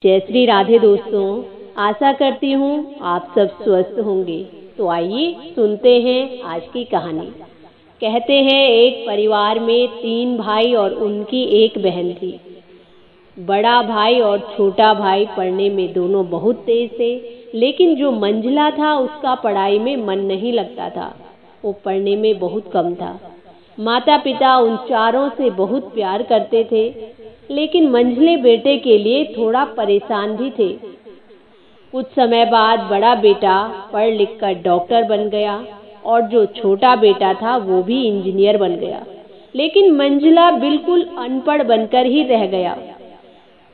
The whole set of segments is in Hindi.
जय श्री राधे दोस्तों, आशा करती हूँ आप सब स्वस्थ होंगे। तो आइए सुनते हैं आज की कहानी। कहते हैं एक परिवार में 3 भाई और उनकी एक बहन थी। बड़ा भाई और छोटा भाई पढ़ने में दोनों बहुत तेज थे, लेकिन जो मंझला था उसका पढ़ाई में मन नहीं लगता था। वो पढ़ने में बहुत कम था। माता पिता उन चारों से बहुत प्यार करते थे, लेकिन मंझले बेटे के लिए थोड़ा परेशान भी थे। कुछ समय बाद बड़ा बेटा पढ़ लिख कर डॉक्टर बन गया और जो छोटा बेटा था वो भी इंजीनियर बन गया, लेकिन मंझला बिल्कुल अनपढ़ बनकर ही रह गया।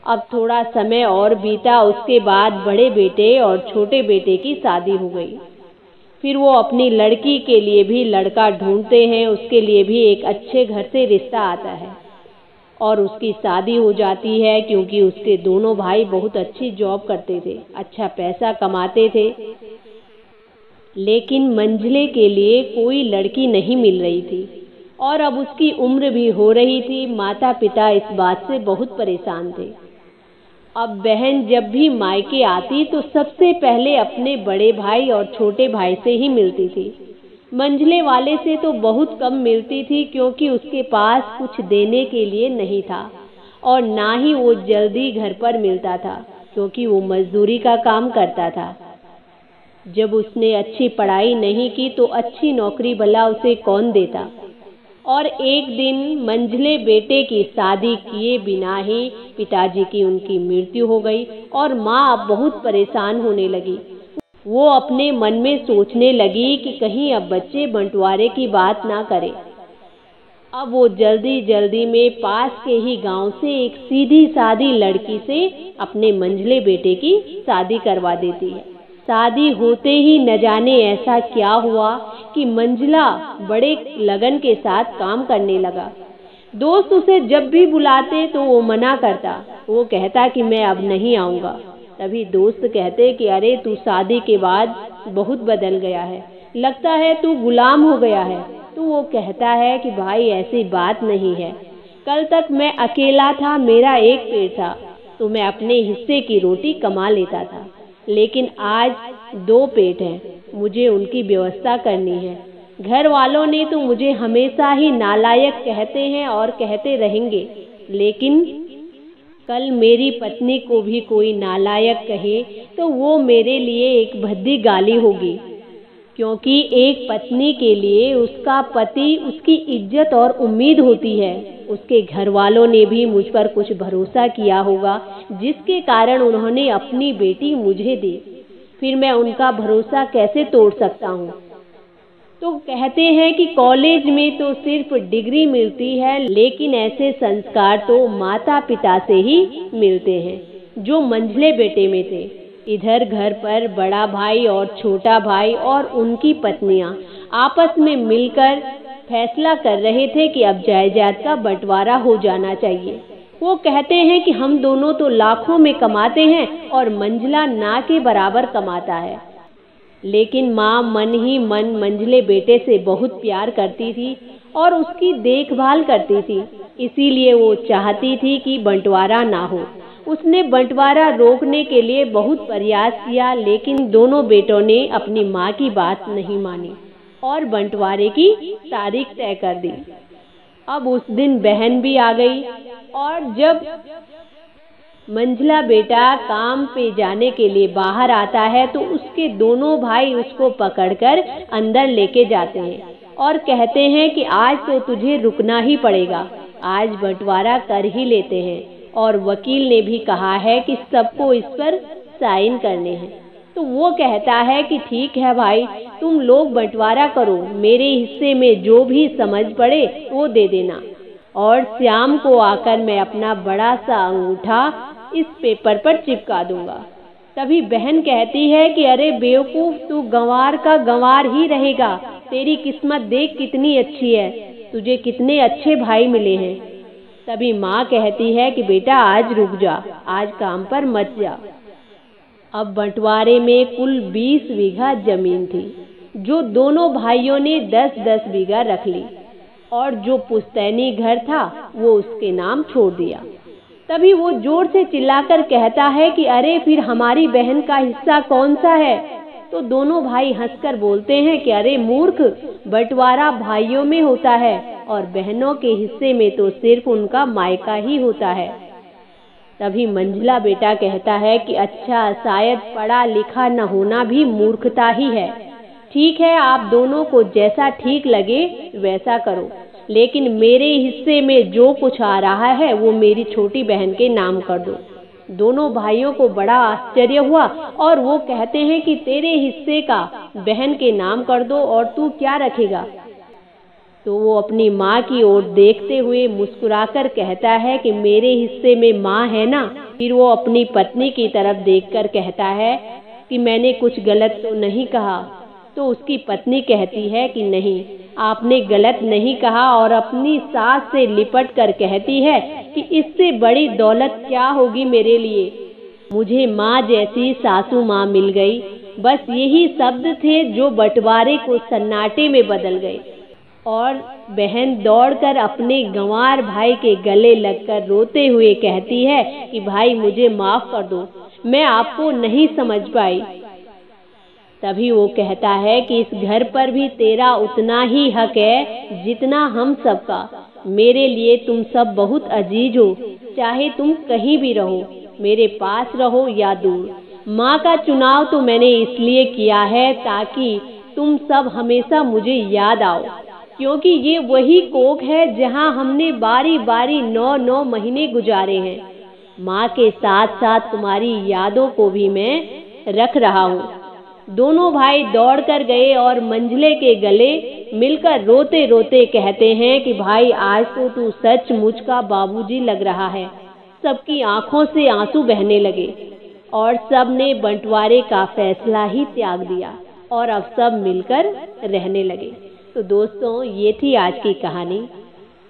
अब थोड़ा समय और बीता, उसके बाद बड़े बेटे और छोटे बेटे की शादी हो गई। फिर वो अपनी लड़की के लिए भी लड़का ढूंढते हैं, उसके लिए भी एक अच्छे घर से रिश्ता आता है और उसकी शादी हो जाती है, क्योंकि उसके दोनों भाई बहुत अच्छी जॉब करते थे, अच्छा पैसा कमाते थे। लेकिन मंझले के लिए कोई लड़की नहीं मिल रही थी और अब उसकी उम्र भी हो रही थी। माता पिता इस बात से बहुत परेशान थे। अब बहन जब भी मायके आती तो सबसे पहले अपने बड़े भाई और छोटे भाई से ही मिलती थी। मंझले वाले से तो बहुत कम मिलती थी, क्योंकि उसके पास कुछ देने के लिए नहीं था और ना ही वो जल्दी घर पर मिलता था, क्योंकि वो मजदूरी का काम करता था। जब उसने अच्छी पढ़ाई नहीं की तो अच्छी नौकरी भला उसे कौन देता। और एक दिन मंझले बेटे की शादी किए बिना ही पिताजी की उनकी मृत्यु हो गई और माँ अब बहुत परेशान होने लगी। वो अपने मन में सोचने लगी कि कहीं अब बच्चे बंटवारे की बात ना करें। अब वो जल्दी जल्दी में पास के ही गांव से एक सीधी सादी लड़की से अपने मंझले बेटे की शादी करवा देती है। शादी होते ही न जाने ऐसा क्या हुआ कि मंझला बड़े लगन के साथ काम करने लगा। दोस्त उसे जब भी बुलाते तो वो मना करता। वो कहता कि मैं अब नहीं आऊँगा। तभी दोस्त कहते कि अरे तू शादी के बाद बहुत बदल गया है, लगता है तू गुलाम हो गया है। तो वो कहता है कि भाई ऐसी बात नहीं है, कल तक मैं अकेला था, मेरा एक पेट था तो मैं अपने हिस्से की रोटी कमा लेता था, लेकिन आज 2 पेट हैं, मुझे उनकी व्यवस्था करनी है। घर वालों ने तो मुझे हमेशा ही नालायक कहते हैं और कहते रहेंगे, लेकिन कल मेरी पत्नी को भी कोई नालायक कहे तो वो मेरे लिए एक भद्दी गाली होगी, क्योंकि एक पत्नी के लिए उसका पति उसकी इज्जत और उम्मीद होती है। उसके घर वालों ने भी मुझ पर कुछ भरोसा किया होगा, जिसके कारण उन्होंने अपनी बेटी मुझे दी। फिर मैं उनका भरोसा कैसे तोड़ सकता हूँ। तो कहते हैं कि कॉलेज में तो सिर्फ डिग्री मिलती है, लेकिन ऐसे संस्कार तो माता पिता से ही मिलते हैं, जो मंझले बेटे में थे। इधर घर पर बड़ा भाई और छोटा भाई और उनकी पत्नियां आपस में मिलकर फैसला कर रहे थे कि अब जायदाद का बंटवारा हो जाना चाहिए। वो कहते हैं कि हम दोनों तो लाखों में कमाते हैं और मंझला ना के बराबर कमाता है। लेकिन माँ मन ही मन मंझले बेटे से बहुत प्यार करती थी और उसकी देखभाल करती थी, इसीलिए वो चाहती थी कि बंटवारा ना हो। उसने बंटवारा रोकने के लिए बहुत प्रयास किया, लेकिन दोनों बेटों ने अपनी माँ की बात नहीं मानी और बंटवारे की तारीख तय कर दी। अब उस दिन बहन भी आ गई और जब मंझला बेटा काम पे जाने के लिए बाहर आता है तो उसके दोनों भाई उसको पकड़कर अंदर लेके जाते हैं और कहते हैं कि आज तो तुझे रुकना ही पड़ेगा, आज बंटवारा कर ही लेते हैं। और वकील ने भी कहा है कि सबको इस पर साइन करने हैं। तो वो कहता है कि ठीक है भाई, तुम लोग बंटवारा करो, मेरे हिस्से में जो भी समझ पड़े वो दे देना और शाम को आकर मैं अपना बड़ा सा अंगूठा इस पेपर पर चिपका दूंगा। तभी बहन कहती है कि अरे बेवकूफ, तू गंवार का गंवार ही रहेगा, तेरी किस्मत देख कितनी अच्छी है, तुझे कितने अच्छे भाई मिले हैं। तभी माँ कहती है कि बेटा आज रुक जा, आज काम पर मत जा। अब बंटवारे में कुल 20 बीघा जमीन थी, जो दोनों भाइयों ने 10-10 बीघा रख ली और जो पुश्तैनी घर था वो उसके नाम छोड़ दिया। तभी वो जोर से चिल्लाकर कहता है कि अरे फिर हमारी बहन का हिस्सा कौन सा है। तो दोनों भाई हंसकर बोलते हैं कि अरे मूर्ख, बंटवारा भाइयों में होता है और बहनों के हिस्से में तो सिर्फ उनका मायका ही होता है। तभी मंझला बेटा कहता है कि अच्छा, शायद पढ़ा लिखा न होना भी मूर्खता ही है। ठीक है, आप दोनों को जैसा ठीक लगे वैसा करो, लेकिन मेरे हिस्से में जो कुछ आ रहा है वो मेरी छोटी बहन के नाम कर दो। दोनों भाइयों को बड़ा आश्चर्य हुआ और वो कहते हैं कि तेरे हिस्से का बहन के नाम कर दो और तू क्या रखेगा। तो वो अपनी माँ की ओर देखते हुए मुस्कुराकर कहता है कि मेरे हिस्से में माँ है ना। फिर वो अपनी पत्नी की तरफ देखकर कहता है कि मैंने कुछ गलत तो नहीं कहा। तो उसकी पत्नी कहती है कि नहीं, आपने गलत नहीं कहा, और अपनी सास से लिपट कर कहती है कि इससे बड़ी दौलत क्या होगी मेरे लिए। मुझे माँ जैसी सासू माँ मिल गई। बस यही शब्द थे जो बंटवारे को सन्नाटे में बदल गए। और बहन दौड़कर अपने गंवार भाई के गले लगकर रोते हुए कहती है कि भाई मुझे माफ कर दो, मैं आपको नहीं समझ पाई। तभी वो कहता है कि इस घर पर भी तेरा उतना ही हक है जितना हम सबका। मेरे लिए तुम सब बहुत अजीज हो, चाहे तुम कहीं भी रहो, मेरे पास रहो या दूर। माँ का चुनाव तो मैंने इसलिए किया है ताकि तुम सब हमेशा मुझे याद आओ, क्योंकि ये वही कोख है जहाँ हमने बारी बारी 9 महीने गुजारे हैं। माँ के साथ साथ तुम्हारी यादों को भी मैं रख रहा हूँ। दोनों भाई दौड़कर गए और मंझले के गले मिलकर रोते रोते कहते हैं कि भाई आज तो तू सचमुच का बाबूजी लग रहा है। सबकी आंखों से आंसू बहने लगे और सब ने बंटवारे का फैसला ही त्याग दिया और अब सब मिलकर रहने लगे। तो दोस्तों, ये थी आज की कहानी।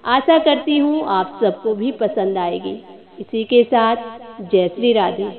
आशा करती हूँ आप सबको भी पसंद आएगी। इसी के साथ जय श्री राधे।